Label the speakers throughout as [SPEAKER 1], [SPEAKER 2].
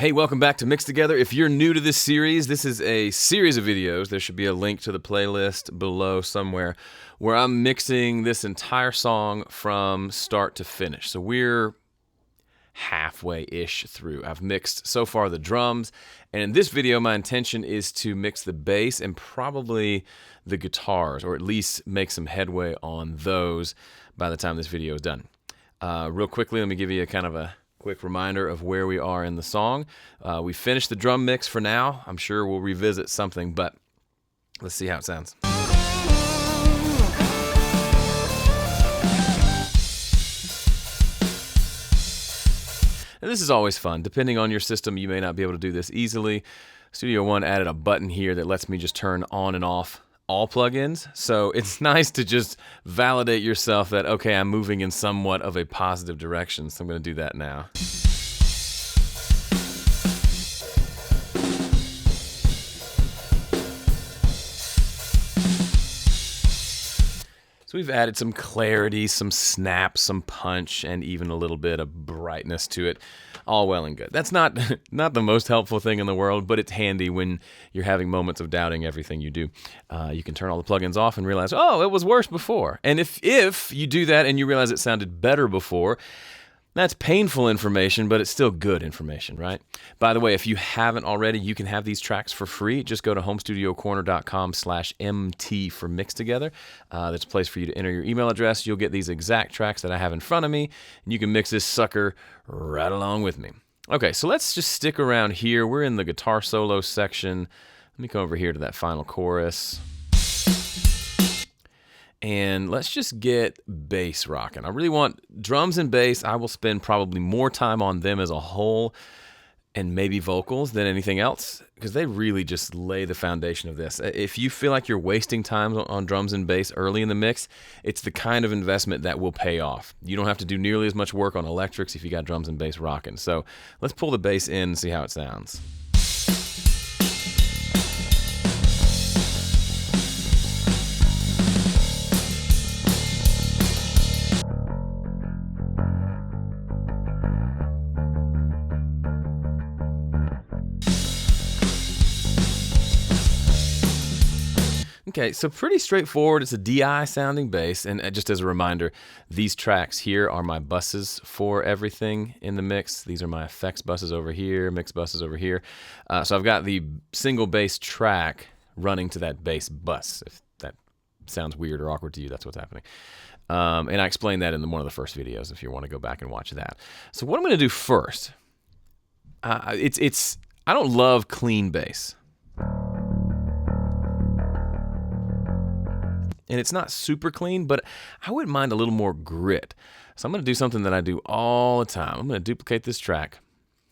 [SPEAKER 1] Hey, welcome back to Mix Together. If you're new to this series, this is a series of videos. There should be a link to the playlist below somewhere where I'm mixing this entire song from start to finish. So we're halfway-ish through. I've mixed so far the drums, and in this video my intention is to mix the bass and probably the guitars, or at least make some headway on those by the time this video is done. Real quickly, let me give you a kind of a quick reminder of where we are in the song. We finished the drum mix for now. I'm sure we'll revisit something, but let's see how it sounds. And this is always fun. Depending on your system, you may not be able to do this easily. Studio One added a button here that lets me just turn on and off all plugins. So it's nice to just validate yourself that, okay, I'm moving in somewhat of a positive direction. So I'm going to do that now. So we've added some clarity, some snap, some punch, and even a little bit of brightness to it. All well and good. That's not the most helpful thing in the world, but it's handy when you're having moments of doubting everything you do. You can turn all the plugins off and realize, oh, it was worse before. And if you do that and you realize it sounded better before, that's painful information, but it's still good information, right? By the way, if you haven't already, you can have these tracks for free. Just go to homestudiocorner.com/MT for Mix Together. That's a place for you to enter your email address. You'll get these exact tracks that I have in front of me, and you can mix this sucker right along with me. Okay, so let's just stick around here. We're in the guitar solo section. Let me come over here to that final chorus. And let's just get bass rocking. I really want drums and bass. I will spend probably more time on them as a whole and maybe vocals than anything else because they really just lay the foundation of this. If you feel like you're wasting time on drums and bass early in the mix, it's the kind of investment that will pay off. You don't have to do nearly as much work on electrics if you got drums and bass rocking. So let's pull the bass in and see how it sounds. Okay, so pretty straightforward. It's a DI sounding bass, and just as a reminder, these tracks here are my buses for everything in the mix. These are my effects buses over here, mix buses over here. So I've got the single bass track running to that bass bus. If that sounds weird or awkward to you, that's what's happening. And I explained that in one of the first videos if you want to go back and watch that. So what I'm going to do first, I don't love clean bass. And it's not super clean, but I wouldn't mind a little more grit. So I'm going to do something that I do all the time. I'm going to duplicate this track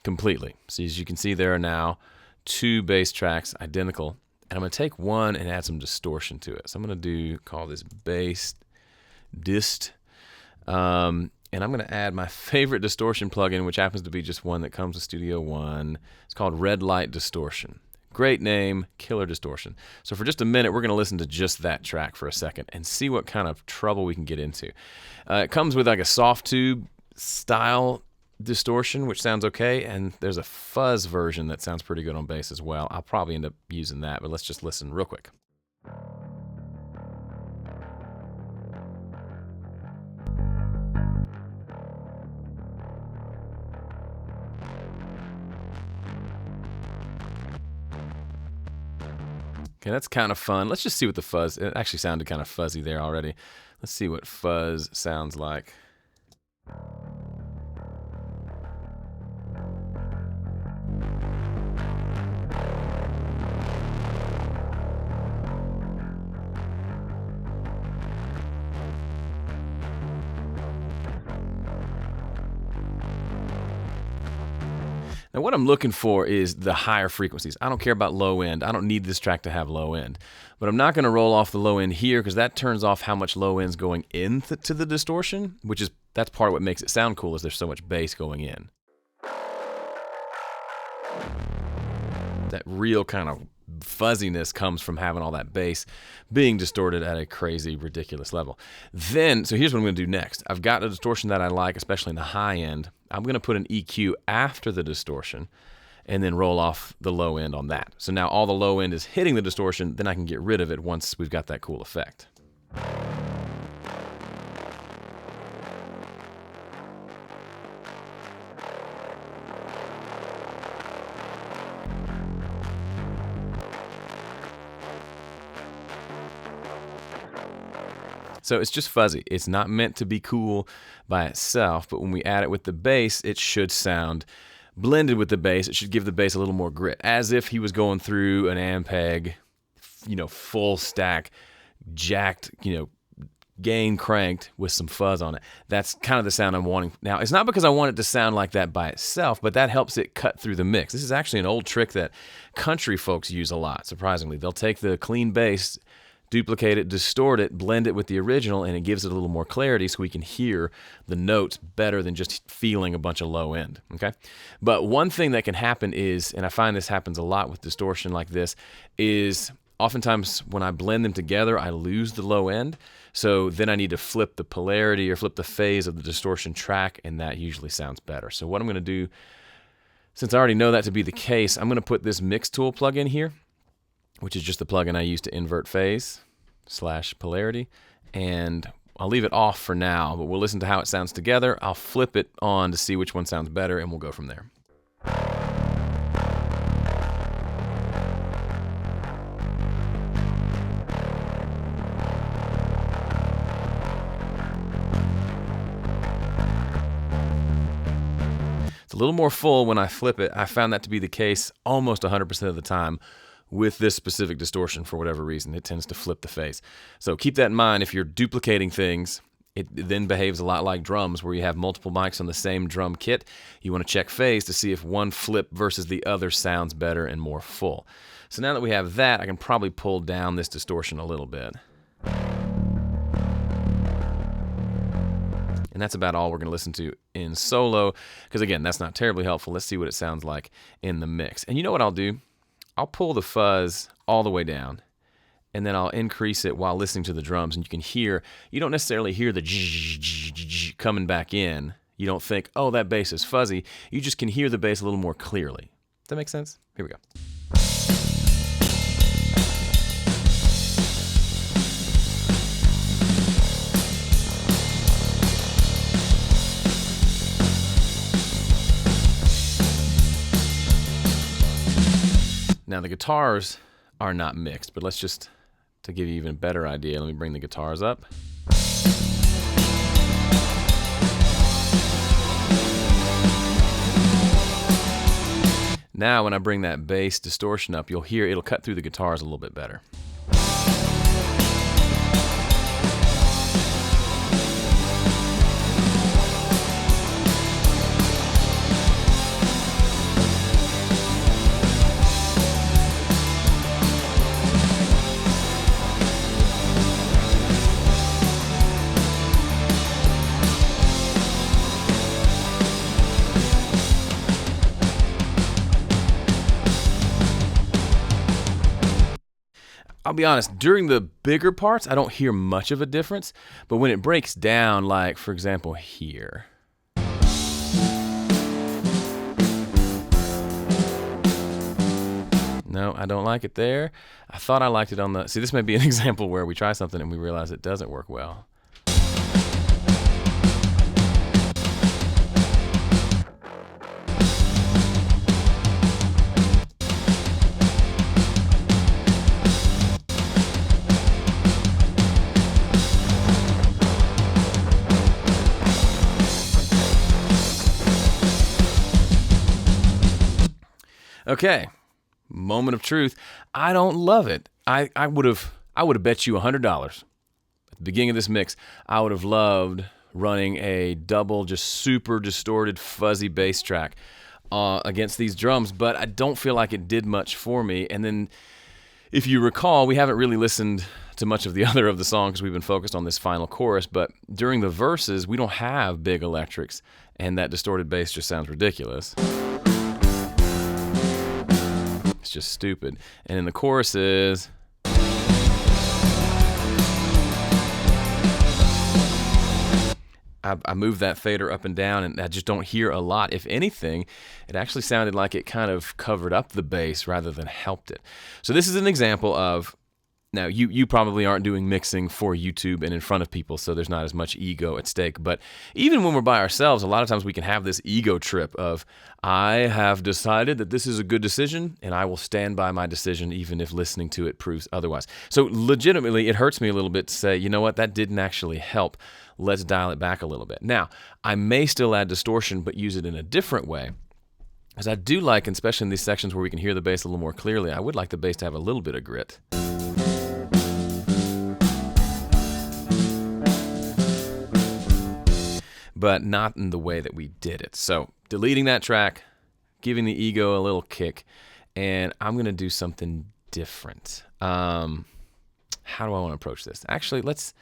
[SPEAKER 1] completely. So as you can see, there are now two bass tracks identical. And I'm going to take one and add some distortion to it. So I'm going to call this bass dist. And I'm going to add my favorite distortion plugin, which happens to be just one that comes with Studio One. It's called Red Light Distortion. Great name, killer distortion. So for just a minute, we're going to listen to just that track for a second and see what kind of trouble we can get into. It comes with like a soft tube style distortion, which sounds okay, and there's a fuzz version that sounds pretty good on bass as well. I'll probably end up using that, but let's just listen real quick. Okay, that's kind of fun. Let's just see what the fuzz, it actually sounded kind of fuzzy there already. Let's see what fuzz sounds like. Now what I'm looking for is the higher frequencies. I don't care about low end. I don't need this track to have low end. But I'm not going to roll off the low end here because that turns off how much low end's going into the distortion, that's part of what makes it sound cool is there's so much bass going in. That real kind of fuzziness comes from having all that bass being distorted at a crazy, ridiculous level. Then, so here's what I'm going to do next. I've got a distortion that I like, especially in the high end. I'm going to put an EQ after the distortion, and then roll off the low end on that. So now all the low end is hitting the distortion, then I can get rid of it once we've got that cool effect. So it's just fuzzy. It's not meant to be cool by itself, but when we add it with the bass, it should sound blended with the bass. It should give the bass a little more grit, as if he was going through an Ampeg, full stack, jacked, gain cranked with some fuzz on it. That's kind of the sound I'm wanting. Now, it's not because I want it to sound like that by itself, but that helps it cut through the mix. This is actually an old trick that country folks use a lot, surprisingly. They'll take the clean bass, duplicate it, distort it, blend it with the original, and it gives it a little more clarity so we can hear the notes better than just feeling a bunch of low end, okay? But one thing that can happen is, and I find this happens a lot with distortion like this, is oftentimes when I blend them together, I lose the low end. So then I need to flip the polarity or flip the phase of the distortion track, and that usually sounds better. So what I'm going to do, since I already know that to be the case, I'm going to put this mix tool plugin here, which is just the plugin I use to invert phase / polarity. And I'll leave it off for now, but we'll listen to how it sounds together. I'll flip it on to see which one sounds better, and we'll go from there. It's a little more full when I flip it. I found that to be the case almost 100% of the time with this specific distortion. For whatever reason, it tends to flip the phase. So keep that in mind. If you're duplicating things, it then behaves a lot like drums, where you have multiple mics on the same drum kit. You want to check phase to see if one flip versus the other sounds better and more full. So now that we have that, I can probably pull down this distortion a little bit. And that's about all we're going to listen to in solo, because again, that's not terribly helpful. Let's see what it sounds like in the mix. And you know what I'll do? I'll pull the fuzz all the way down, and then I'll increase it while listening to the drums, and you can hear, you don't necessarily hear the coming back in. You don't think, oh, that bass is fuzzy. You just can hear the bass a little more clearly. Does that make sense? Here we go. Now the guitars are not mixed, but let's just, to give you even a better idea, let me bring the guitars up. Now when I bring that bass distortion up, you'll hear it'll cut through the guitars a little bit better. I'll be honest, during the bigger parts, I don't hear much of a difference, but when it breaks down, like, for example, here. No, I don't like it there. I thought I liked it on the... See, this may be an example where we try something and we realize it doesn't work well. Okay, moment of truth. I don't love it. I would have bet you $100 at the beginning of this mix. I would have loved running a double, just super distorted, fuzzy bass track against these drums, but I don't feel like it did much for me. And then, if you recall, we haven't really listened to much of the other of the songs. We've been focused on this final chorus, but during the verses, we don't have big electrics, and that distorted bass just sounds ridiculous. It's just stupid. And in the choruses, I moved that fader up and down, and I just don't hear a lot. If anything, it actually sounded like it kind of covered up the bass rather than helped it. So this is an example of, now you probably aren't doing mixing for YouTube and in front of people, so there's not as much ego at stake. But even when we're by ourselves, a lot of times we can have this ego trip of, I have decided that this is a good decision, and I will stand by my decision even if listening to it proves otherwise. So legitimately, it hurts me a little bit to say, you know what, that didn't actually help. Let's dial it back a little bit. Now, I may still add distortion, but use it in a different way. Because I do like, especially in these sections where we can hear the bass a little more clearly, I would like the bass to have a little bit of grit. But not in the way that we did it. So deleting that track, giving the ego a little kick, and I'm going to do something different. How do I want to approach this? Actually, let's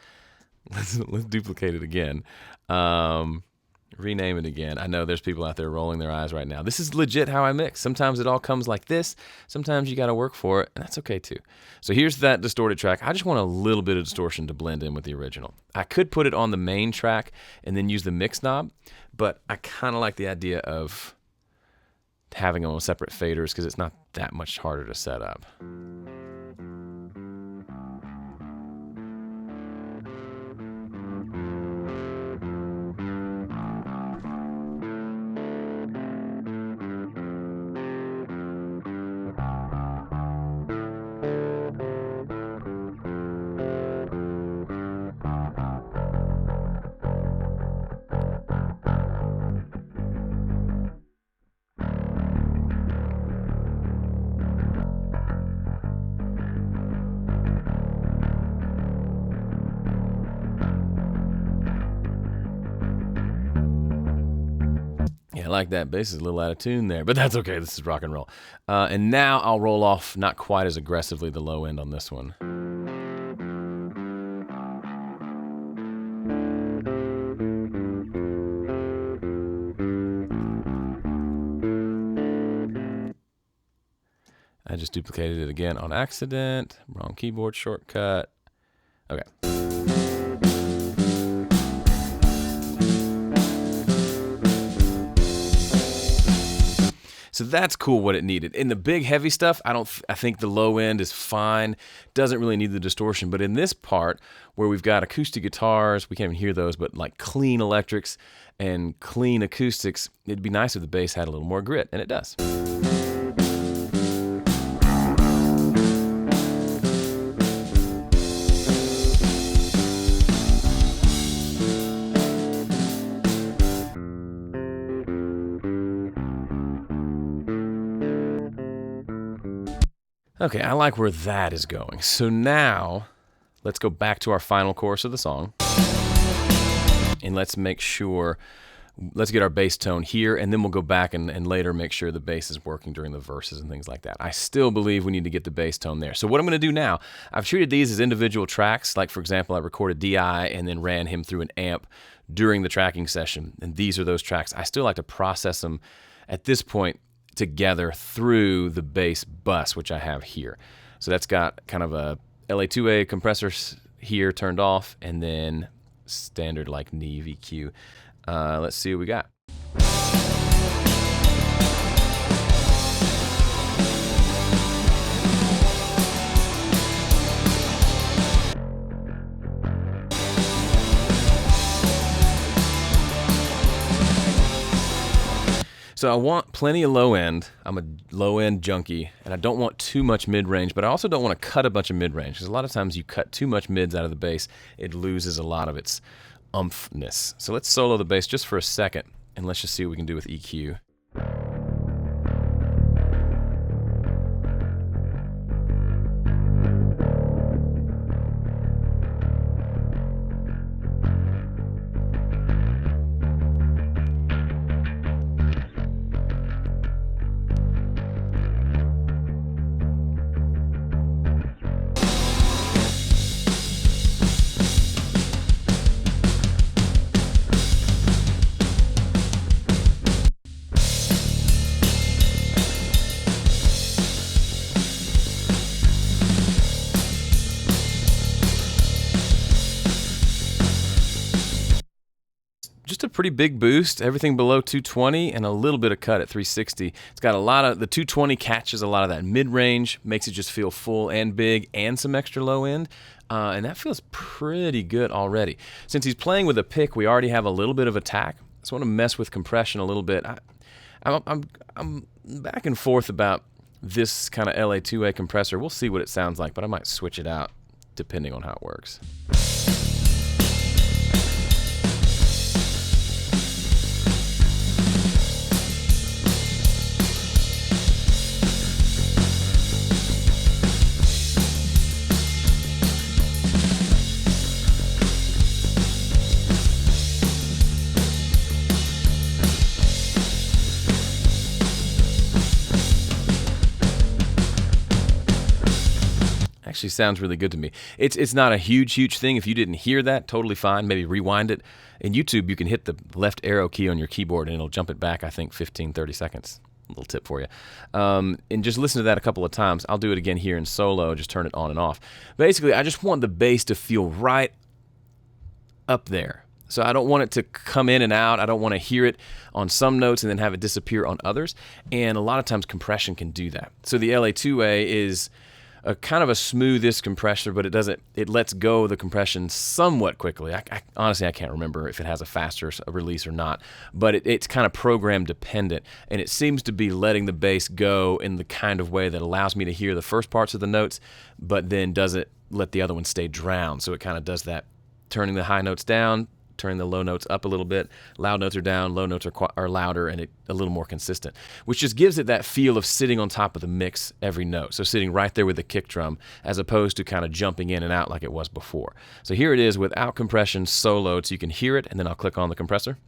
[SPEAKER 1] duplicate it again. Rename it again. I know there's people out there rolling their eyes right now. This is legit how I mix. Sometimes it all comes like this. Sometimes you got to work for it, and that's okay too. So here's that distorted track. I just want a little bit of distortion to blend in with the original. I could put it on the main track and then use the mix knob, but I kind of like the idea of having them on separate faders because it's not that much harder to set up. I like that. Bass is a little out of tune there, but that's okay. This is rock and roll. And now I'll roll off not quite as aggressively the low end on this one. I just duplicated it again on accident. Wrong keyboard shortcut. Okay. So that's cool what it needed. In the big heavy stuff, I think the low end is fine. Doesn't really need the distortion. But in this part where we've got acoustic guitars, we can't even hear those, but like clean electrics and clean acoustics, it'd be nice if the bass had a little more grit, and it does. Okay, I like where that is going. So now, let's go back to our final chorus of the song. And let's make sure, let's get our bass tone here, and then we'll go back and later make sure the bass is working during the verses and things like that. I still believe we need to get the bass tone there. So what I'm going to do now, I've treated these as individual tracks. Like, for example, I recorded DI and then ran him through an amp during the tracking session. And these are those tracks. I still like to process them at this point together through the bass bus, which I have here. So that's got kind of a LA2A compressor here turned off, and then standard like Neve EQ. Let's see what we got. So I want plenty of low end. I'm a low end junkie, and I don't want too much mid range, but I also don't want to cut a bunch of mid range, because a lot of times you cut too much mids out of the bass, it loses a lot of its umphness. So let's solo the bass just for a second, and let's just see what we can do with EQ. pretty big boost, everything below 220 and a little bit of cut at 360. It's got a lot of, the 220 catches a lot of that mid-range, makes it just feel full and big and some extra low end. And that feels pretty good already. Since he's playing with a pick, we already have a little bit of attack. So I want to mess with compression a little bit. I'm back and forth about this kind of LA2A compressor. We'll see what it sounds like, but I might switch it out depending on how it works. Actually sounds really good to me. It's not a huge thing. If you didn't hear that, totally fine. Maybe rewind it. In YouTube, you can hit the left arrow key on your keyboard and it'll jump it back, I think, 15-30 seconds. A little tip for you. And just listen to that a couple of times. I'll do it again here in solo, just turn it on and off. Basically, I just want the bass to feel right up there. So I don't want it to come in and out. I don't want to hear it on some notes and then have it disappear on others. And a lot of times compression can do that. So the LA2A is a kind of a smoothish compressor, but it lets go of the compression somewhat quickly. Honestly, I can't remember if it has a faster release or not, but it's kind of program dependent, and it seems to be letting the bass go in the kind of way that allows me to hear the first parts of the notes, but then doesn't let the other ones stay drowned. So it kind of does that, turning the high notes down, turning the low notes up a little bit. Loud notes are down, low notes are louder, and a little more consistent, which just gives it that feel of sitting on top of the mix every note. So sitting right there with the kick drum, as opposed to kind of jumping in and out like it was before. So here it is without compression, soloed, so you can hear it, and then I'll click on the compressor.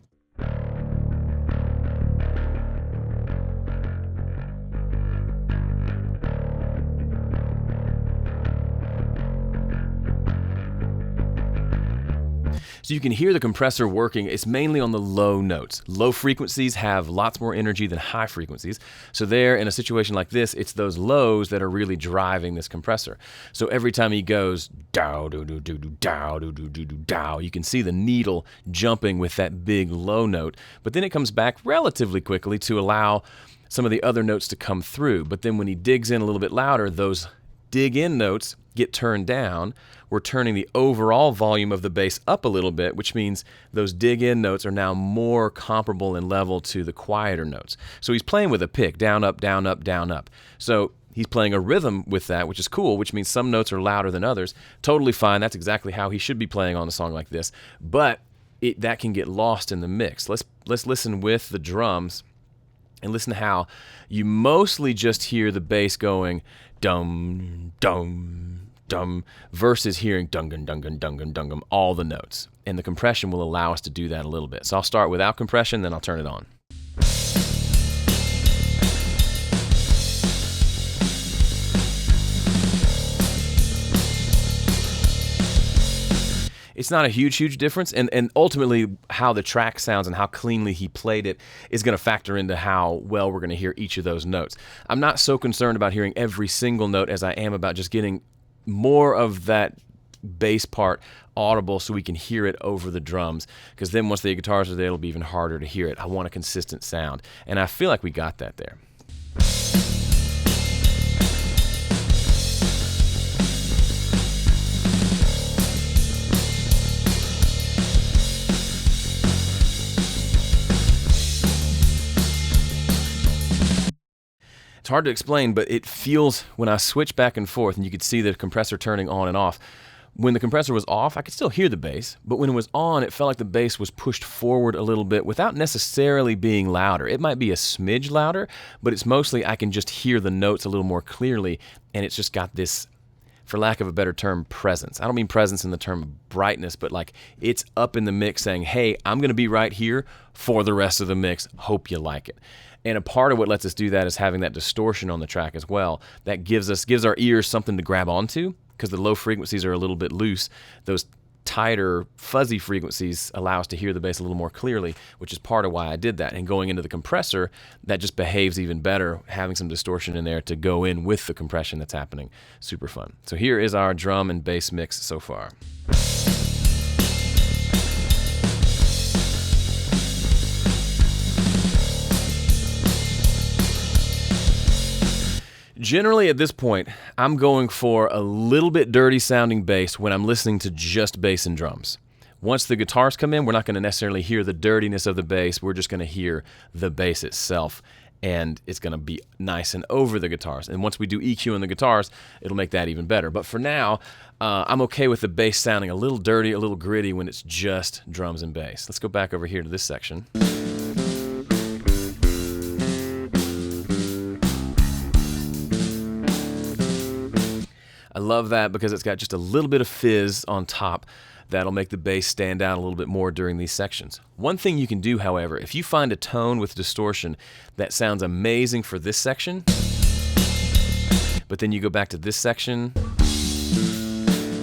[SPEAKER 1] So you can hear the compressor working. It's mainly on the low notes. Low frequencies have lots more energy than high frequencies. So there, in a situation like this, it's those lows that are really driving this compressor. So every time he goes dow do do do do dow do do do do dow, you can see the needle jumping with that big low note. But then it comes back relatively quickly to allow some of the other notes to come through. But then when he digs in a little bit louder, those dig in notes get turned down. We're turning the overall volume of the bass up a little bit, which means those dig in notes are now more comparable in level to the quieter notes. So he's playing with a pick, down, up, down, up, down, up. So he's playing a rhythm with that, which is cool, which means some notes are louder than others. Totally fine. That's exactly how he should be playing on a song like this. But that can get lost in the mix. Let's listen with the drums and listen to how you mostly just hear the bass going dum, dum, dum, versus hearing dungan, dungan, dungan, dungum, all the notes. And the compression will allow us to do that a little bit. So I'll start without compression, then I'll turn it on. It's not a huge difference, and ultimately how the track sounds and how cleanly he played it is going to factor into how well we're going to hear each of those notes. I'm not so concerned about hearing every single note as I am about just getting more of that bass part audible so we can hear it over the drums, because then once the guitars are there, it'll be even harder to hear it. I want a consistent sound, and I feel like we got that there. It's hard to explain, but it feels, when I switch back and forth, and you could see the compressor turning on and off, when the compressor was off, I could still hear the bass, but when it was on, it felt like the bass was pushed forward a little bit without necessarily being louder. It might be a smidge louder, but it's mostly I can just hear the notes a little more clearly, and it's just got this, for lack of a better term, presence. I don't mean presence in the term of brightness, but like it's up in the mix saying, hey, I'm going to be right here for the rest of the mix. Hope you like it. And a part of what lets us do that is having that distortion on the track as well. That gives our ears something to grab onto, because the low frequencies are a little bit loose. Those tighter, fuzzy frequencies allow us to hear the bass a little more clearly, which is part of why I did that. And going into the compressor, that just behaves even better, having some distortion in there to go in with the compression that's happening. Super fun. So here is our drum and bass mix so far. Generally, at this point, I'm going for a little bit dirty sounding bass when I'm listening to just bass and drums. Once the guitars come in, we're not going to necessarily hear the dirtiness of the bass. We're just going to hear the bass itself, and it's going to be nice and over the guitars. And once we do EQ on the guitars, it'll make that even better. But for now, I'm okay with the bass sounding a little dirty, a little gritty when it's just drums and bass. Let's go back over here to this section. I love that because it's got just a little bit of fizz on top that'll make the bass stand out a little bit more during these sections. One thing you can do, however, if you find a tone with distortion that sounds amazing for this section, but then you go back to this section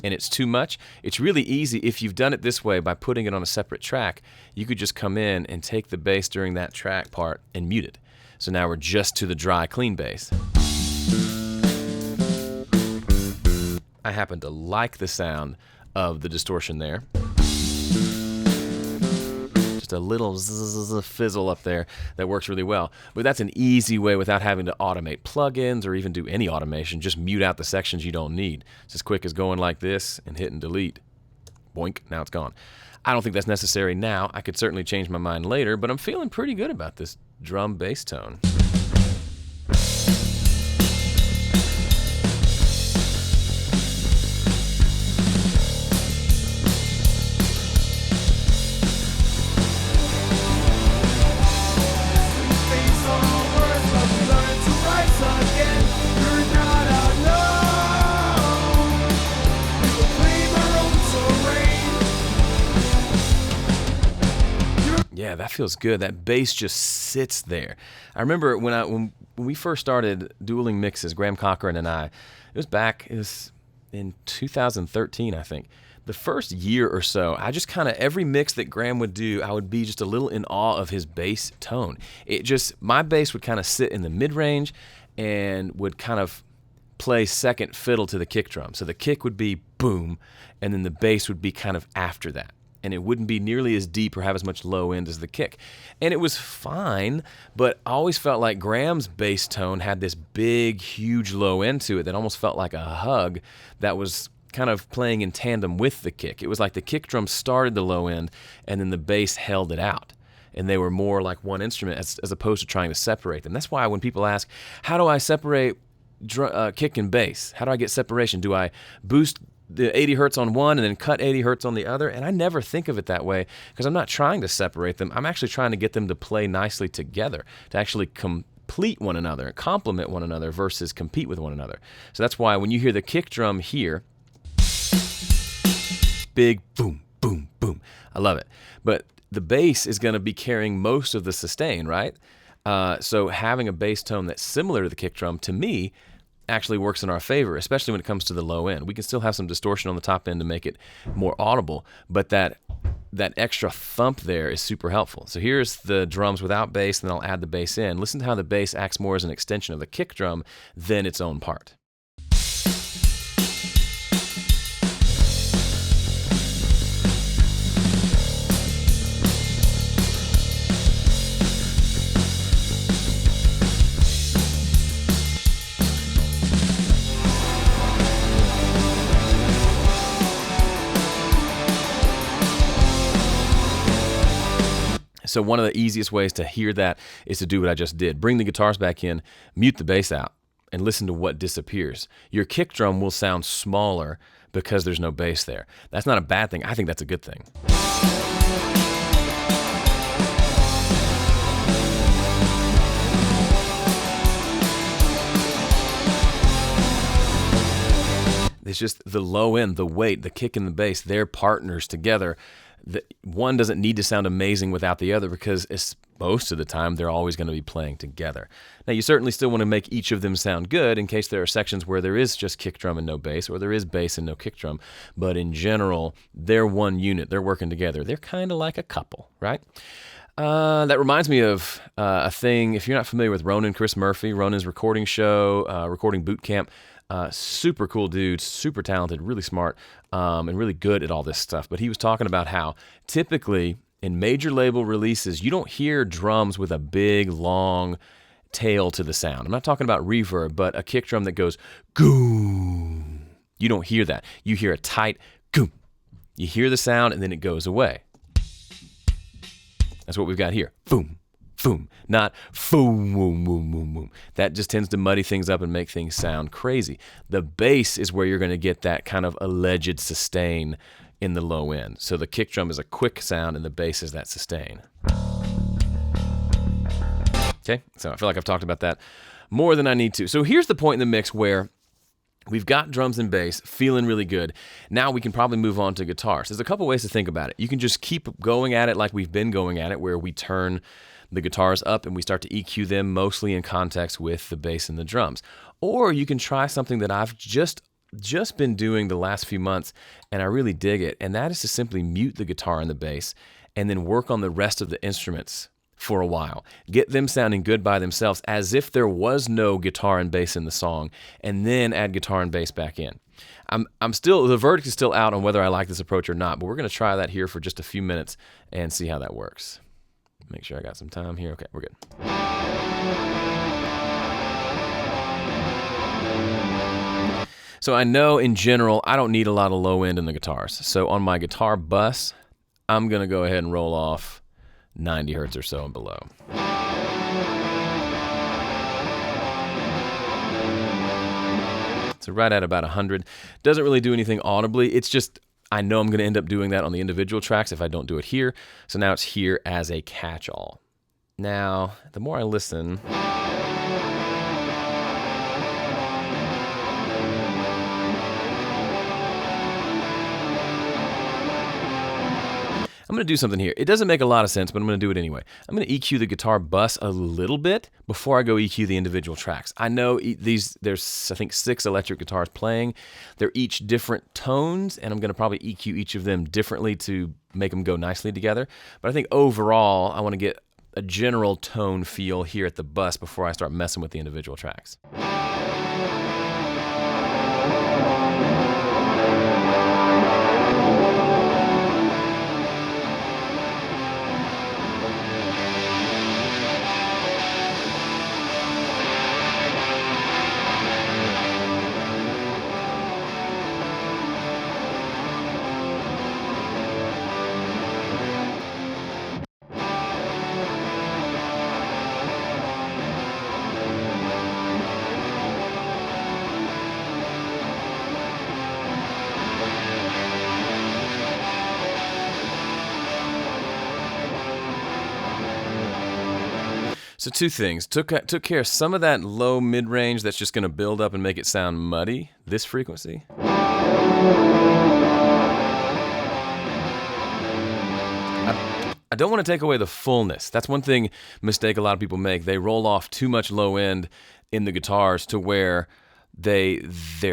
[SPEAKER 1] and it's too much, it's really easy if you've done it this way by putting it on a separate track. You could just come in and take the bass during that track part and mute it. So now we're just to the dry, clean bass. I happen to like the sound of the distortion there. Just a little fizzle up there that works really well. But that's an easy way without having to automate plugins or even do any automation. Just mute out the sections you don't need. It's as quick as going like this and hitting delete. Boink, now it's gone. I don't think that's necessary now. I could certainly change my mind later, but I'm feeling pretty good about this drum bass tone. Yeah, that feels good. That bass just sits there. I remember when we first started dueling mixes, Graham Cochran and I, it was in 2013, I think. The first year or so, I just kind of, every mix that Graham would do, I would be just a little in awe of his bass tone. My bass would kind of sit in the mid-range and would kind of play second fiddle to the kick drum. So the kick would be boom, and then the bass would be kind of after that. And it wouldn't be nearly as deep or have as much low end as the kick. And it was fine, but I always felt like Graham's bass tone had this big, huge low end to it that almost felt like a hug that was kind of playing in tandem with the kick. It was like the kick drum started the low end, and then the bass held it out. And they were more like one instrument as opposed to trying to separate them. That's why when people ask, how do I separate kick and bass? How do I get separation? Do I boost the 80 hertz on one and then cut 80 hertz on the other? And I never think of it that way because I'm not trying to separate them. I'm actually trying to get them to play nicely together, to actually complete one another, complement one another versus compete with one another. So that's why when you hear the kick drum here, big boom, boom, boom. I love it. But the bass is going to be carrying most of the sustain, right? So having a bass tone that's similar to the kick drum, to me, actually works in our favor, especially when it comes to the low end. We can still have some distortion on the top end to make it more audible, but that extra thump there is super helpful. So here's the drums without bass, and then I'll add the bass in. Listen to how the bass acts more as an extension of the kick drum than its own part. So one of the easiest ways to hear that is to do what I just did. Bring the guitars back in, mute the bass out, and listen to what disappears. Your kick drum will sound smaller because there's no bass there. That's not a bad thing. I think that's a good thing. It's just the low end, the weight, the kick and the bass, they're partners together. One doesn't need to sound amazing without the other because most of the time they're always going to be playing together. Now you certainly still want to make each of them sound good in case there are sections where there is just kick drum and no bass, or there is bass and no kick drum. But in general, they're one unit. They're working together. They're kind of like a couple, right? That reminds me of a thing. If you're not familiar with Ronan Chris Murphy, Ronan's recording show, Recording Boot Camp, super cool dude, super talented, really smart, and really good at all this stuff. But he was talking about how typically in major label releases, you don't hear drums with a big, long, tail to the sound. I'm not talking about reverb, but a kick drum that goes goom. You don't hear that. You hear a tight goom. You hear the sound and then it goes away. That's what we've got here. Boom, boom, not boom, boom, boom, boom, boom. That just tends to muddy things up and make things sound crazy. The bass is where you're going to get that kind of alleged sustain in the low end. So the kick drum is a quick sound and the bass is that sustain. Okay, so I feel like I've talked about that more than I need to. So here's the point in the mix where we've got drums and bass feeling really good. Now we can probably move on to guitars. There's a couple ways to think about it. You can just keep going at it like we've been going at it, where we turn the guitars up and we start to EQ them mostly in context with the bass and the drums. Or you can try something that I've just been doing the last few months and I really dig it, and that is to simply mute the guitar and the bass and then work on the rest of the instruments for a while. Get them sounding good by themselves as if there was no guitar and bass in the song, and then add guitar and bass back in. I'm still, the verdict is still out on whether I like this approach or not, but we're going to try that here for just a few minutes and see how that works. Make sure I got some time here. Okay, we're good. So I know in general I don't need a lot of low end in the guitars. So on my guitar bus, I'm going to go ahead and roll off 90 hertz or so and below. So right at about 100. Doesn't really do anything audibly. It's just, I know I'm going to end up doing that on the individual tracks if I don't do it here. So now it's here as a catch-all. Now, the more I listen, I'm going to do something here. It doesn't make a lot of sense, but I'm going to do it anyway. I'm going to EQ the guitar bus a little bit before I go EQ the individual tracks. I know there's, I think, 6 electric guitars playing. They're each different tones, and I'm going to probably EQ each of them differently to make them go nicely together. But I think overall, I want to get a general tone feel here at the bus before I start messing with the individual tracks. So 2 things. Took care of some of that low mid-range that's just going to build up and make it sound muddy, this frequency. I don't want to take away the fullness. That's one mistake a lot of people make. They roll off too much low end in the guitars to where they're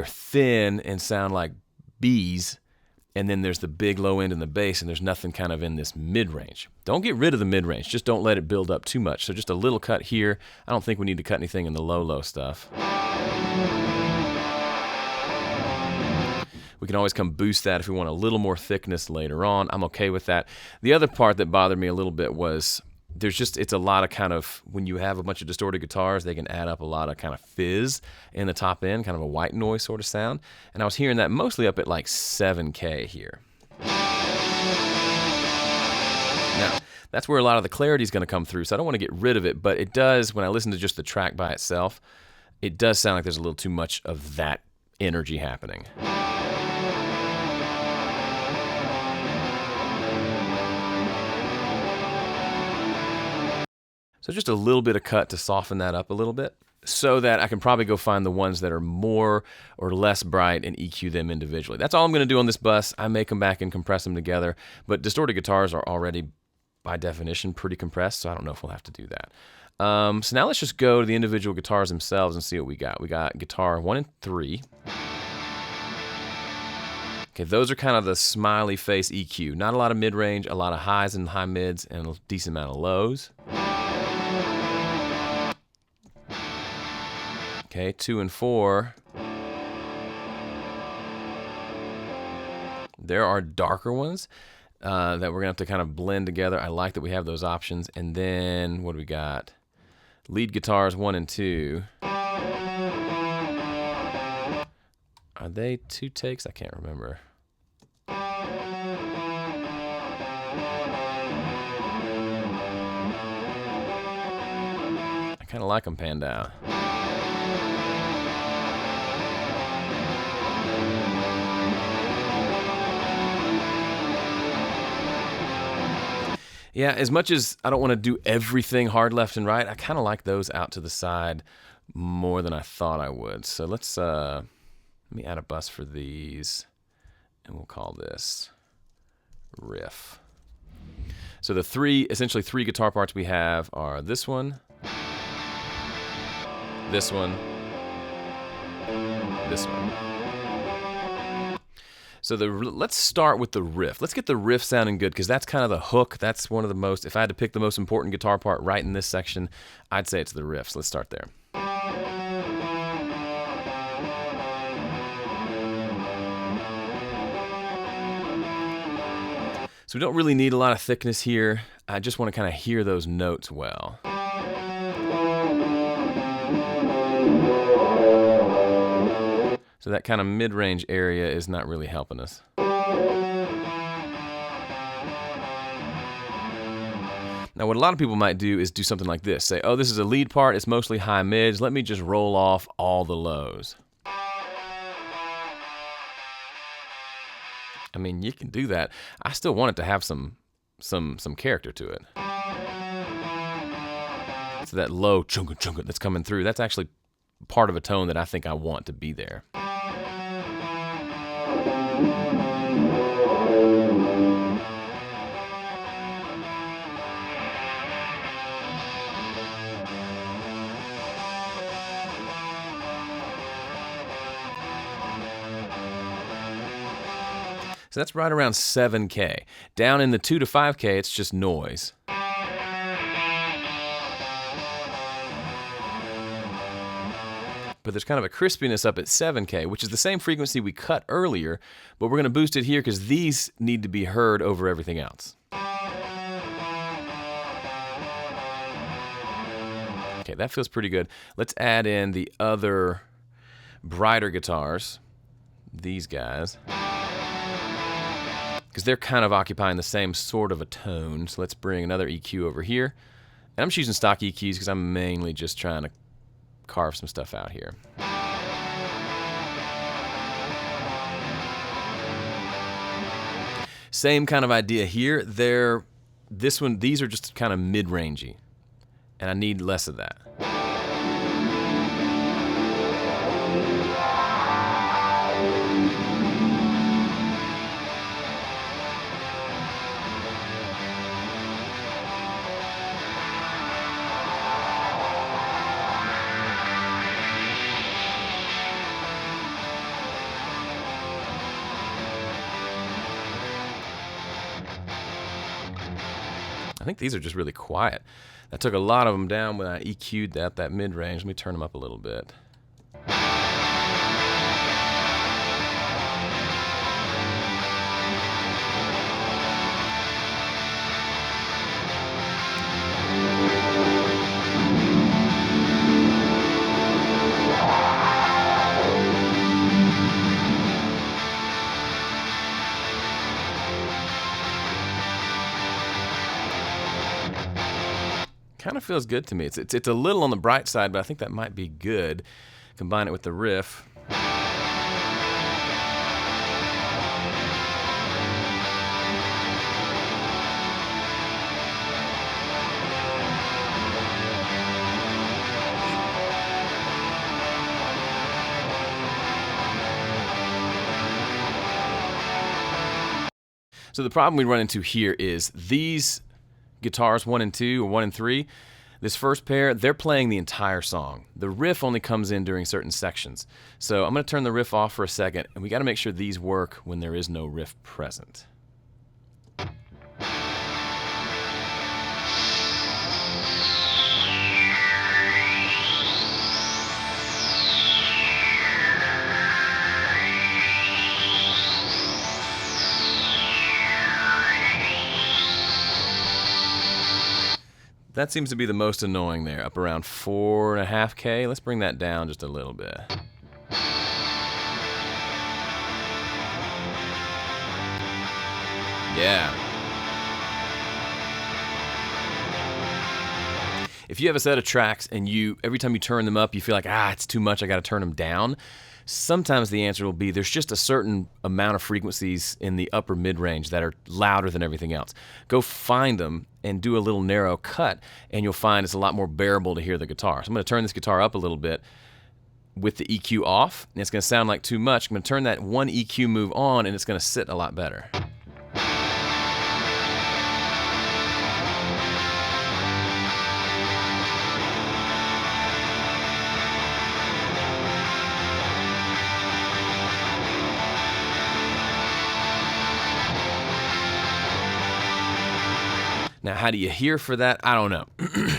[SPEAKER 1] thin and sound like bees, and then there's the big low end in the bass, and there's nothing kind of in this mid-range. Don't get rid of the mid-range. Just don't let it build up too much. So just a little cut here. I don't think we need to cut anything in the low stuff. We can always come boost that if we want a little more thickness later on. I'm okay with that. The other part that bothered me a little bit was it's a lot of kind of, when you have a bunch of distorted guitars, they can add up a lot of kind of fizz in the top end, kind of a white noise sort of sound. And I was hearing that mostly up at like 7K here. Now, that's where a lot of the clarity is going to come through, so I don't want to get rid of it, but it does, when I listen to just the track by itself, it does sound like there's a little too much of that energy happening. So just a little bit of cut to soften that up a little bit so that I can probably go find the ones that are more or less bright and EQ them individually. That's all I'm going to do on this bus. I may come back and compress them together, but distorted guitars are already, by definition, pretty compressed, so I don't know if we'll have to do that. So now let's just go to the individual guitars themselves and see what we got. We got guitar 1 and 3. Okay, those are kind of the smiley face EQ. Not a lot of mid-range, a lot of highs and high mids, and a decent amount of lows. Okay, 2 and 4. There are darker ones that we're going to have to kind of blend together. I like that we have those options. And then what do we got? Lead guitars 1 and 2. Are they 2 takes? I can't remember. I kind of like them panned out. Yeah, as much as I don't want to do everything hard left and right, I kind of like those out to the side more than I thought I would. So let's let me add a bus for these, and we'll call this riff. So the essentially three guitar parts we have are this one, this one, this one. So let's start with the riff. Let's get the riff sounding good, because that's kind of the hook. That's one of the most, if I had to pick the most important guitar part right in this section, I'd say it's the riff. So let's start there. So we don't really need a lot of thickness here. I just want to kind of hear those notes well. So that kind of mid-range area is not really helping us. Now what a lot of people might do is do something like this. Say, oh, this is a lead part, it's mostly high mids, let me just roll off all the lows. I mean, you can do that. I still want it to have some character to it. So that low chunka chunka that's coming through, that's actually part of a tone that I think I want to be there. So that's right around 7K. Down in the 2 to 5K, it's just noise. But there's kind of a crispiness up at 7K, which is the same frequency we cut earlier, but we're going to boost it here because these need to be heard over everything else. Okay, that feels pretty good. Let's add in the other brighter guitars, these guys, because they're kind of occupying the same sort of a tone. So let's bring another EQ over here. And I'm just using stock EQs because I'm mainly just trying to carve some stuff out here. Same kind of idea here. These are just kind of mid-rangey, and I need less of that. I think these are just really quiet. I took a lot of them down when I EQ'd that mid-range. Let me turn them up a little bit. Kind of feels good to me. It's a little on the bright side, but I think that might be good. Combine it with the riff. So the problem we run into here is these guitars 1 and 2 or 1 and 3, this first pair, they're playing the entire song. The riff only comes in during certain sections. So I'm going to turn the riff off for a second, and we got to make sure these work when there is no riff present. That seems to be the most annoying there, up around 4.5K. Let's bring that down just a little bit. Yeah. If you have a set of tracks and every time you turn them up, you feel like, it's too much, I got to turn them down. Sometimes the answer will be there's just a certain amount of frequencies in the upper mid-range that are louder than everything else. Go find them and do a little narrow cut, and you'll find it's a lot more bearable to hear the guitar. So I'm going to turn this guitar up a little bit with the EQ off, and it's going to sound like too much. I'm going to turn that one EQ move on, and it's going to sit a lot better. Now, how do you hear for that? I don't know.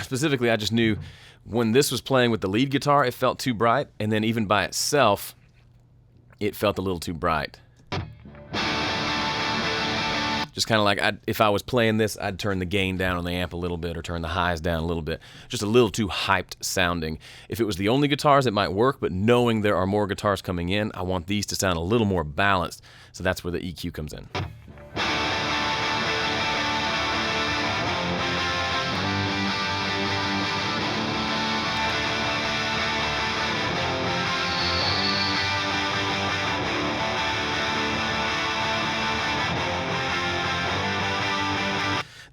[SPEAKER 1] Specifically, I just knew when this was playing with the lead guitar, it felt too bright, and then even by itself, it felt a little too bright. Just kind of like if I was playing this, I'd turn the gain down on the amp a little bit or turn the highs down a little bit. Just a little too hyped sounding. If it was the only guitars, it might work, but knowing there are more guitars coming in, I want these to sound a little more balanced, so that's where the EQ comes in.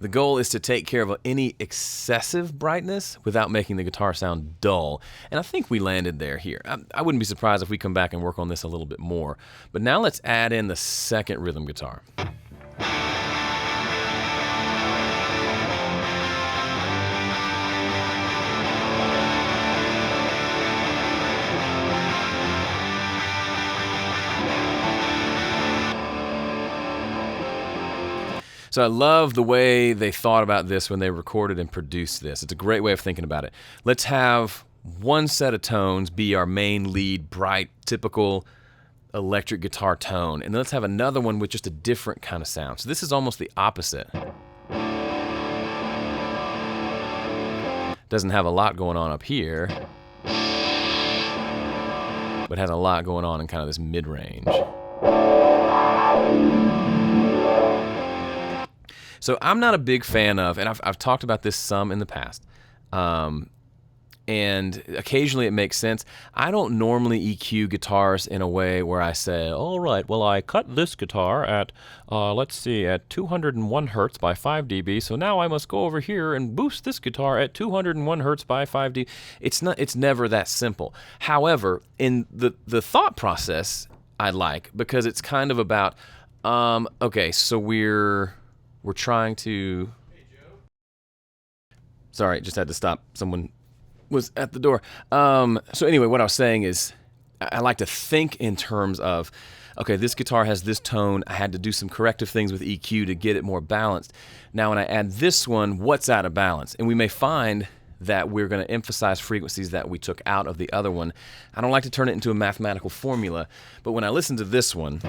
[SPEAKER 1] The goal is to take care of any excessive brightness without making the guitar sound dull. And I think we landed there here. I wouldn't be surprised if we come back and work on this a little bit more. But now let's add in the second rhythm guitar. So I love the way they thought about this when they recorded and produced this. It's a great way of thinking about it. Let's have one set of tones be our main lead, bright, typical electric guitar tone. And then let's have another one with just a different kind of sound. So this is almost the opposite. Doesn't have a lot going on up here, but has a lot going on in kind of this mid-range. So I'm not a big fan of, and I've talked about this some in the past, and occasionally it makes sense. I don't normally EQ guitars in a way where I say, all right, well, I cut this guitar at, let's see, at 201 hertz by 5 dB, so now I must go over here and boost this guitar at 201 hertz by 5 dB. It's never that simple. However, in the thought process, I like, because it's kind of about, okay, so we're trying to... Sorry, just had to stop. Someone was at the door. So anyway, what I was saying is I like to think in terms of, okay, this guitar has this tone. I had to do some corrective things with EQ to get it more balanced. Now when I add this one, what's out of balance? And we may find that we're going to emphasize frequencies that we took out of the other one. I don't like to turn it into a mathematical formula, but when I listen to this one,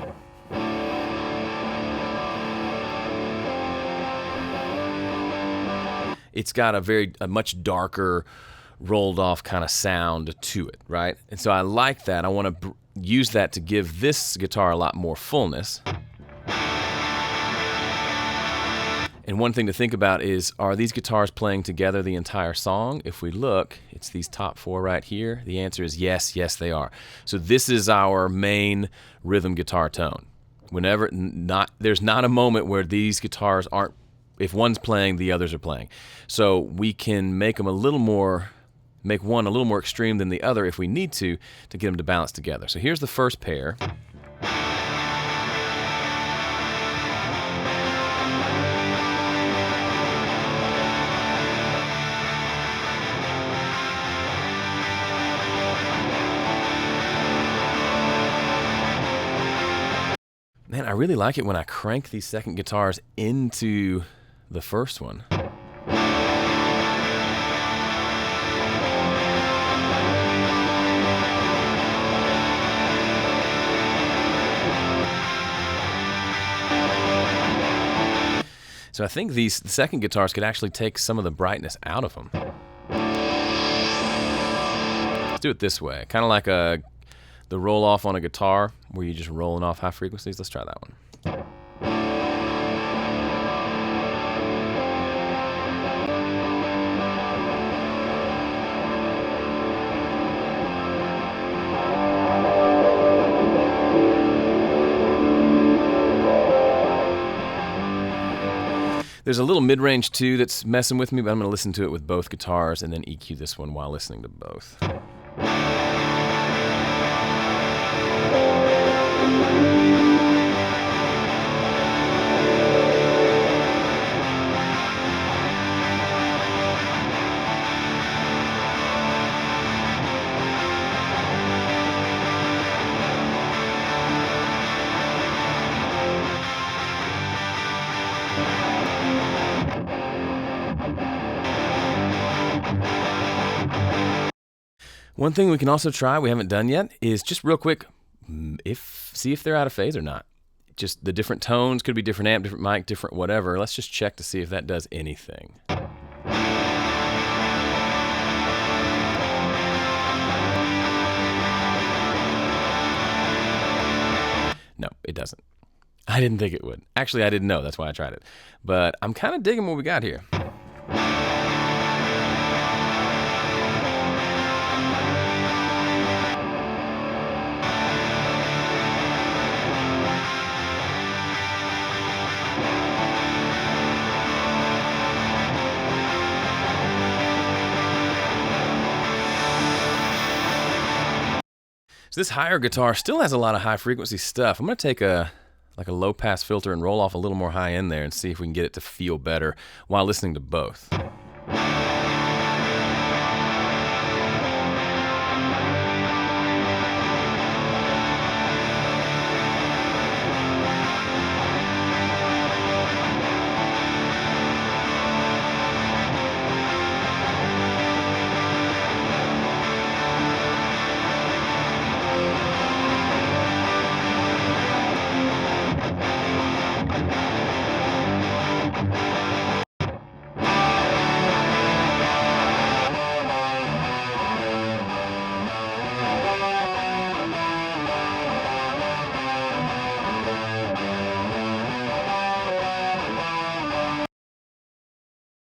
[SPEAKER 1] it's got a much darker, rolled off kind of sound to it, right? And so I like that. I want to use that to give this guitar a lot more fullness. And one thing to think about is, are these guitars playing together the entire song? If we look, it's these top four right here. The answer is yes, yes they are. So this is our main rhythm guitar tone. There's not a moment where these guitars aren't, if one's playing, the others are playing. So we can make one a little more extreme than the other if we need to get them to balance together. So here's the first pair. Man, I really like it when I crank these second guitars into the first one. So I think the second guitars could actually take some of the brightness out of them. Let's do it this way, kind of like the roll off on a guitar where you're just rolling off high frequencies. Let's try that one. There's a little mid-range too that's messing with me, but I'm going to listen to it with both guitars and then EQ this one while listening to both. One thing we can also try, we haven't done yet, is just real quick, see if they're out of phase or not. Just the different tones, could be different amp, different mic, different whatever. Let's just check to see if that does anything. No, it doesn't. I didn't think it would. Actually, I didn't know. That's why I tried it. But I'm kind of digging what we got here. So this higher guitar still has a lot of high frequency stuff. I'm going to take a low pass filter and roll off a little more high end there and see if we can get it to feel better while listening to both.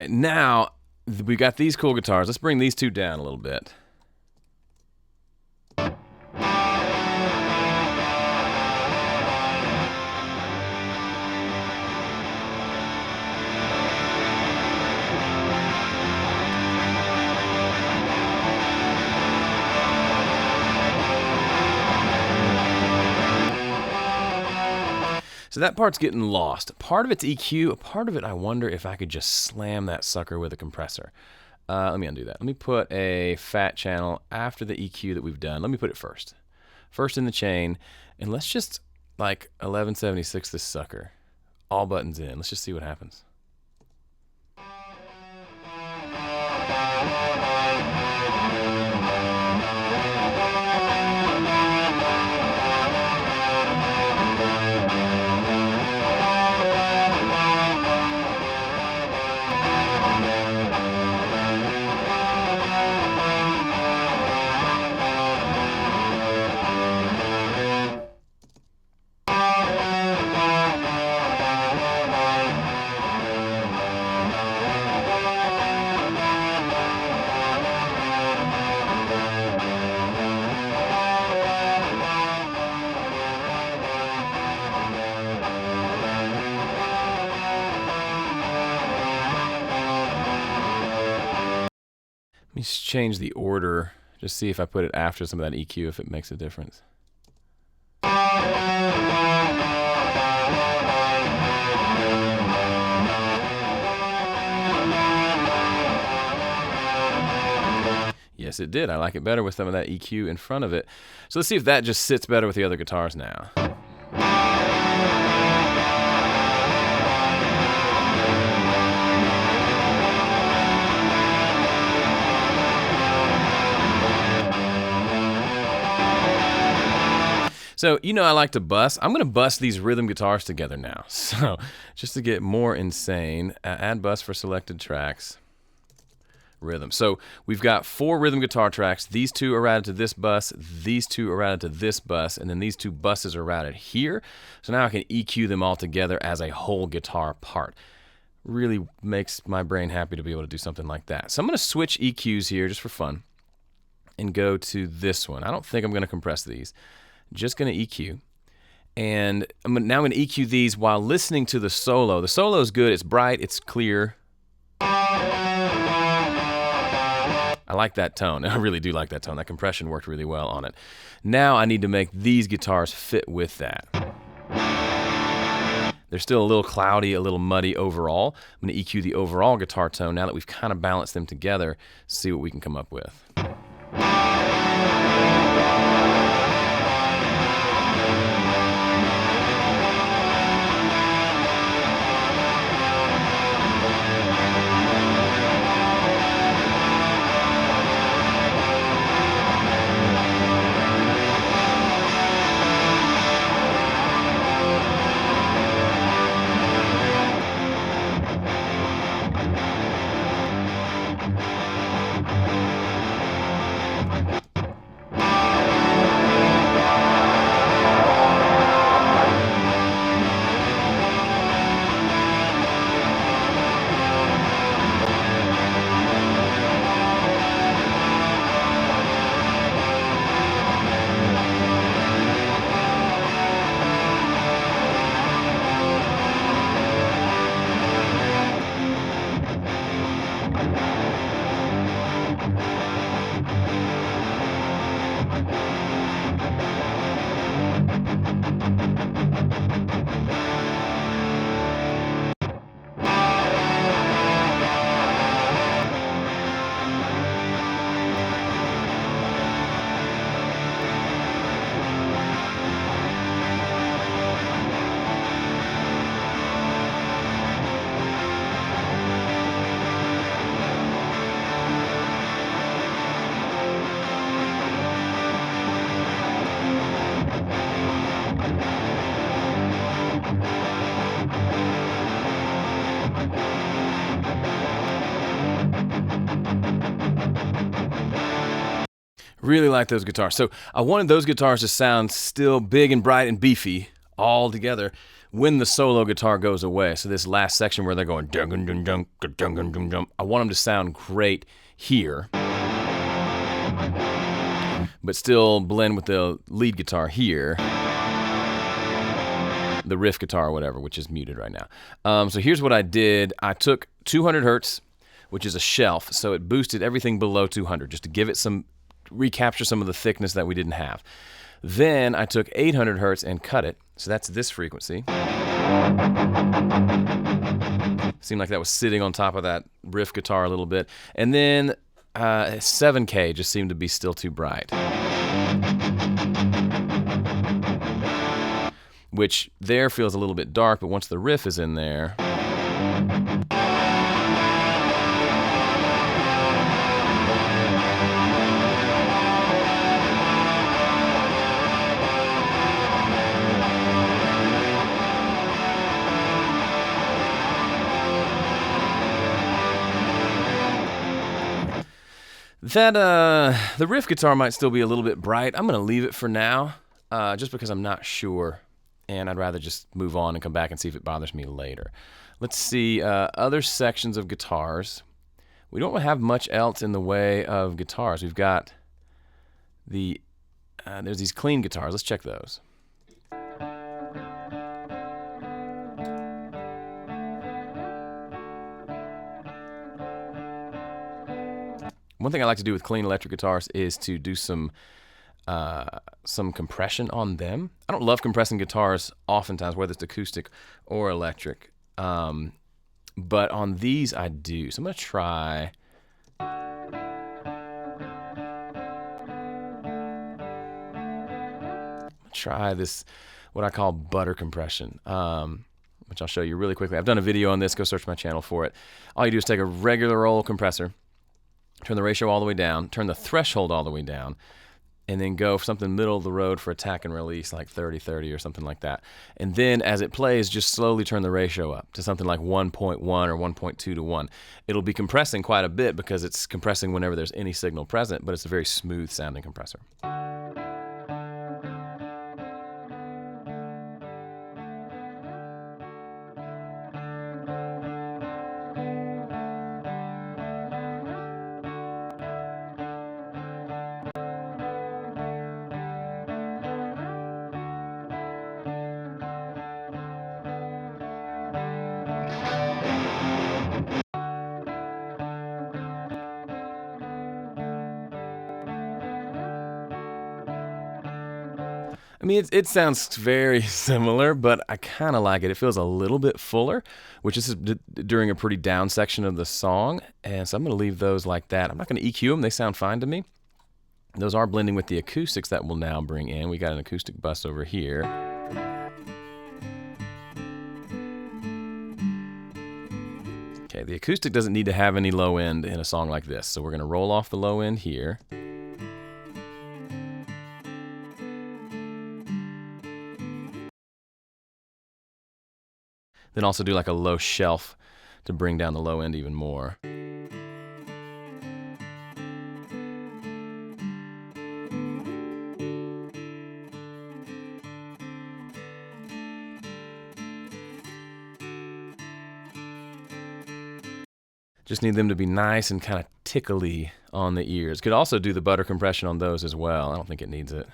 [SPEAKER 1] Now, we got these cool guitars. Let's bring these two down a little bit. So that part's getting lost. Part of it's EQ, a part of it I wonder if I could just slam that sucker with a compressor. Let me undo that. Let me put a fat channel after the EQ that we've done. Let me put it first. First in the chain, and let's just like 1176 this sucker. All buttons in. Let's just see what happens. Let me change the order, just see if I put it after some of that EQ, if it makes a difference. Yes, it did. I like it better with some of that EQ in front of it. So let's see if that just sits better with the other guitars now. So, you know, I like to bus. I'm going to bus these rhythm guitars together now. So just to get more insane, add bus for selected tracks. Rhythm. So we've got 4 rhythm guitar tracks. These 2 are routed to this bus. These 2 are routed to this bus. And then these 2 buses are routed here. So now I can EQ them all together as a whole guitar part. Really makes my brain happy to be able to do something like that. So I'm going to switch EQs here just for fun and go to this one. I don't think I'm going to compress these. Just going to EQ. And now I'm going to EQ these while listening to the solo. The solo is good. It's bright. It's clear. I like that tone. I really do like that tone. That compression worked really well on it. Now I need to make these guitars fit with that. They're still a little cloudy, a little muddy overall. I'm going to EQ the overall guitar tone now that we've kind of balanced them together, see what we can come up with. Really like those guitars. So I wanted those guitars to sound still big and bright and beefy all together when the solo guitar goes away. So this last section where they're going dun dun dun dun dun dun dun dun, I want them to sound great here, but still blend with the lead guitar here, the riff guitar or whatever, which is muted right now. So here's what I did. I took 200 hertz, which is a shelf, so it boosted everything below 200 just to give it some, recapture some of the thickness that we didn't have. Then I took 800 hertz and cut it, so that's this frequency. Seemed like that was sitting on top of that riff guitar a little bit. And then 7K just seemed to be still too bright, which there feels a little bit dark, but once the riff is in there, the riff guitar might still be a little bit bright. I'm going to leave it for now, just because I'm not sure, and I'd rather just move on and come back and see if it bothers me later. Let's see other sections of guitars. We don't have much else in the way of guitars. We've got there's these clean guitars. Let's check those. One thing I like to do with clean electric guitars is to do some compression on them. I don't love compressing guitars oftentimes, whether it's acoustic or electric. But on these I do. So I'm going to try this, what I call butter compression, which I'll show you really quickly. I've done a video on this. Go search my channel for it. All you do is take a regular old compressor, turn the ratio all the way down, turn the threshold all the way down, and then go for something middle of the road for attack and release, like 30-30 or something like that. And then as it plays, just slowly turn the ratio up to something like 1.1 or 1.2 to 1. It'll be compressing quite a bit because it's compressing whenever there's any signal present, but it's a very smooth sounding compressor. I mean, it sounds very similar, but I kind of like it. It feels a little bit fuller, which is during a pretty down section of the song. And so I'm going to leave those like that. I'm not going to EQ them. They sound fine to me. Those are blending with the acoustics that we'll now bring in. We got an acoustic bus over here. Okay, the acoustic doesn't need to have any low end in a song like this. So we're going to roll off the low end here. Then also do like a low shelf to bring down the low end even more. Just need them to be nice and kind of tickly on the ears. Could also do the butter compression on those as well. I don't think it needs it.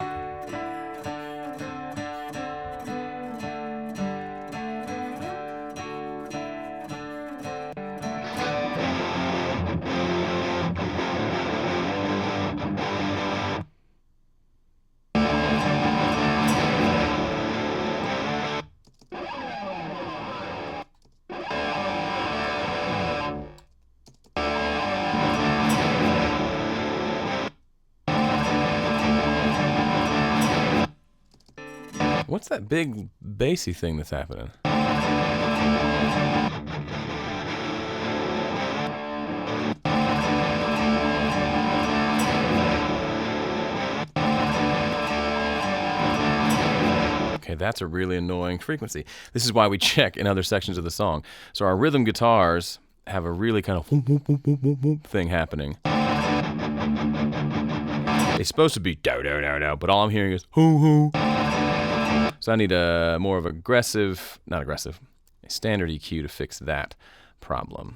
[SPEAKER 1] What's that big bassy thing that's happening? Okay, that's a really annoying frequency. This is why we check in other sections of the song. So our rhythm guitars have a really kind of thing happening. It's supposed to be do, but all I'm hearing is hoo. So I need a more of a standard EQ to fix that problem.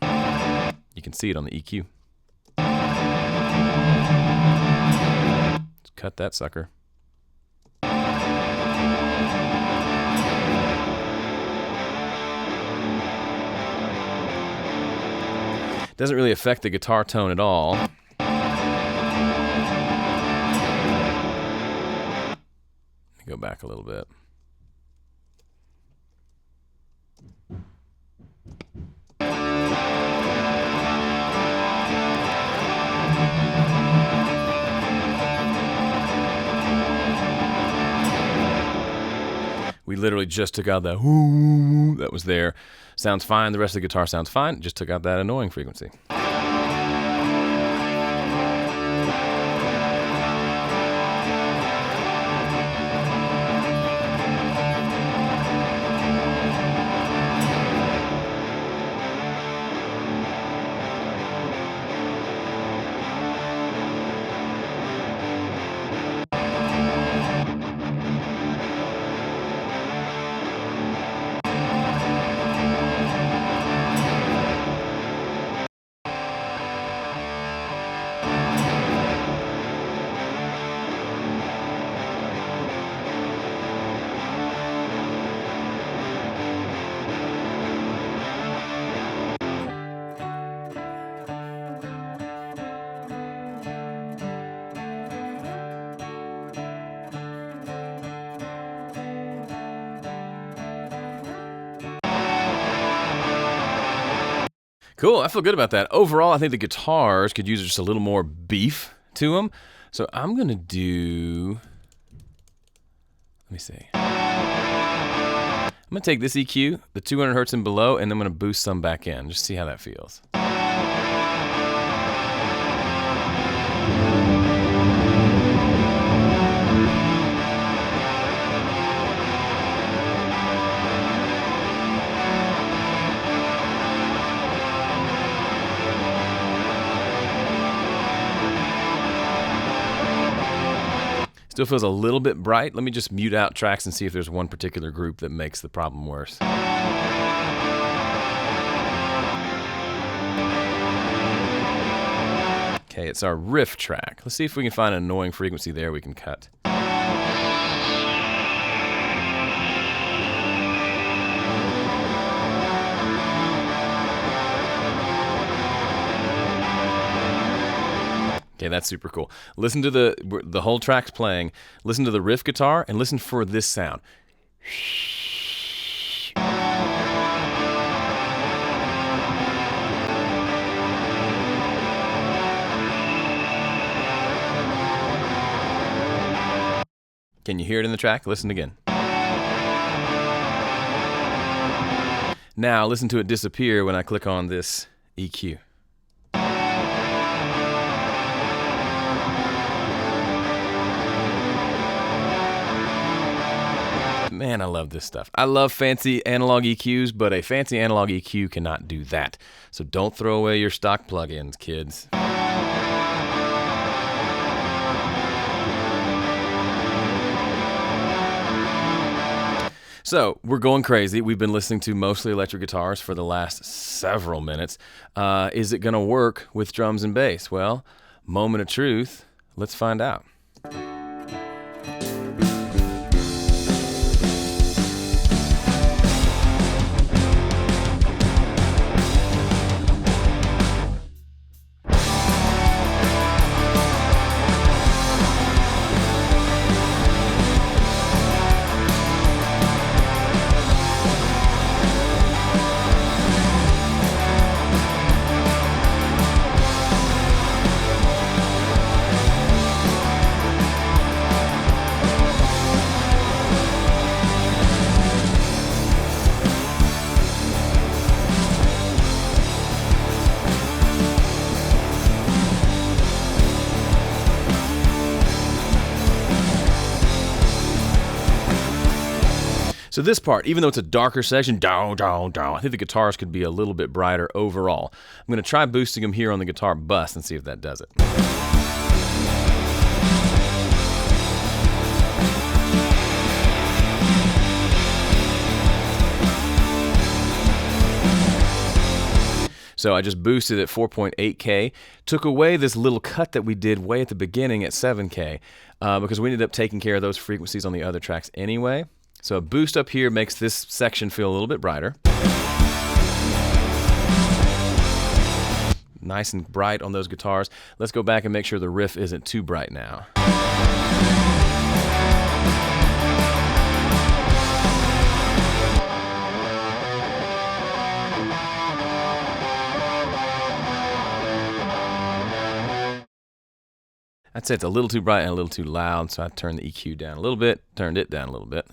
[SPEAKER 1] You can see it on the EQ. Let's cut that sucker. Doesn't really affect the guitar tone at all. Let me go back a little bit. We literally just took out that whoo that was there. Sounds fine. The rest of the guitar sounds fine. Just took out that annoying frequency. Cool, I feel good about that. Overall, I think the guitars could use just a little more beef to them. So I'm gonna do, let me see. I'm gonna take this EQ, the 200 hertz and below, and I'm gonna boost some back in, just see how that feels. Still feels a little bit bright. Let me just mute out tracks and see if there's one particular group that makes the problem worse. Okay, it's our riff track. Let's see if we can find an annoying frequency there we can cut. Okay, that's super cool. Listen to the whole track's playing. Listen to the riff guitar and listen for this sound. Can you hear it in the track? Listen again. Now listen to it disappear when I click on this EQ. Man, I love this stuff. I love fancy analog EQs, but a fancy analog EQ cannot do that. So don't throw away your stock plugins, kids. So we're going crazy. We've been listening to mostly electric guitars for the last several minutes. Is it going to work with drums and bass? Well, moment of truth. Let's find out. So this part, even though it's a darker section, down, down, down, I think the guitars could be a little bit brighter overall. I'm going to try boosting them here on the guitar bus and see if that does it. So I just boosted at 4.8K, took away this little cut that we did way at the beginning at 7K, because we ended up taking care of those frequencies on the other tracks anyway. So a boost up here makes this section feel a little bit brighter. Nice and bright on those guitars. Let's go back and make sure the riff isn't too bright now. I'd say it's a little too bright and a little too loud, so I turned the EQ down a little bit, turned it down a little bit.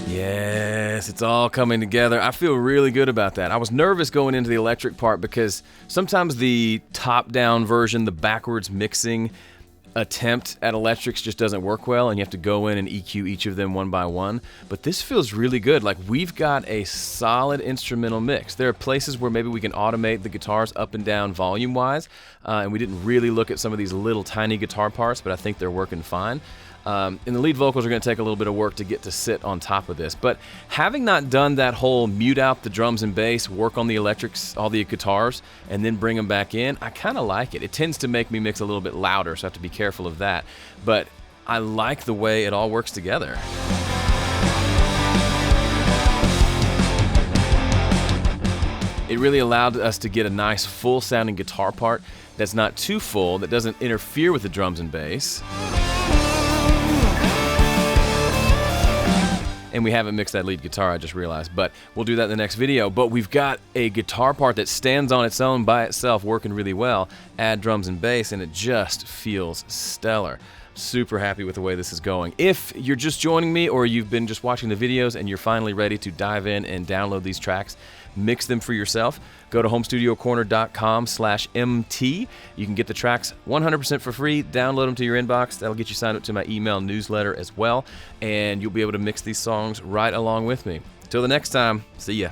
[SPEAKER 1] Yes, it's all coming together. I feel really good about that. I was nervous going into the electric part because sometimes the top-down version, the backwards mixing attempt at electrics just doesn't work well, and you have to go in and EQ each of them one by one. But this feels really good. Like, we've got a solid instrumental mix. There are places where maybe we can automate the guitars up and down volume-wise, and we didn't really look at some of these little tiny guitar parts, but I think they're working fine. And the lead vocals are going to take a little bit of work to get to sit on top of this. But having not done that whole mute out the drums and bass, work on the electrics, all the guitars, and then bring them back in, I kind of like it. It tends to make me mix a little bit louder, so I have to be careful of that. But I like the way it all works together. It really allowed us to get a nice full-sounding guitar part that's not too full, that doesn't interfere with the drums and bass. And we haven't mixed that lead guitar, I just realized, but we'll do that in the next video. But we've got a guitar part that stands on its own by itself, working really well. Add drums and bass, and it just feels stellar. Super happy with the way this is going. If you're just joining me, or you've been just watching the videos and you're finally ready to dive in and download these tracks, mix them for yourself, go to homestudiocorner.com/MT. You can get the tracks 100% for free. Download them to your inbox. That'll get you signed up to my email newsletter as well, and you'll be able to mix these songs right along with me. Till the next time, see ya.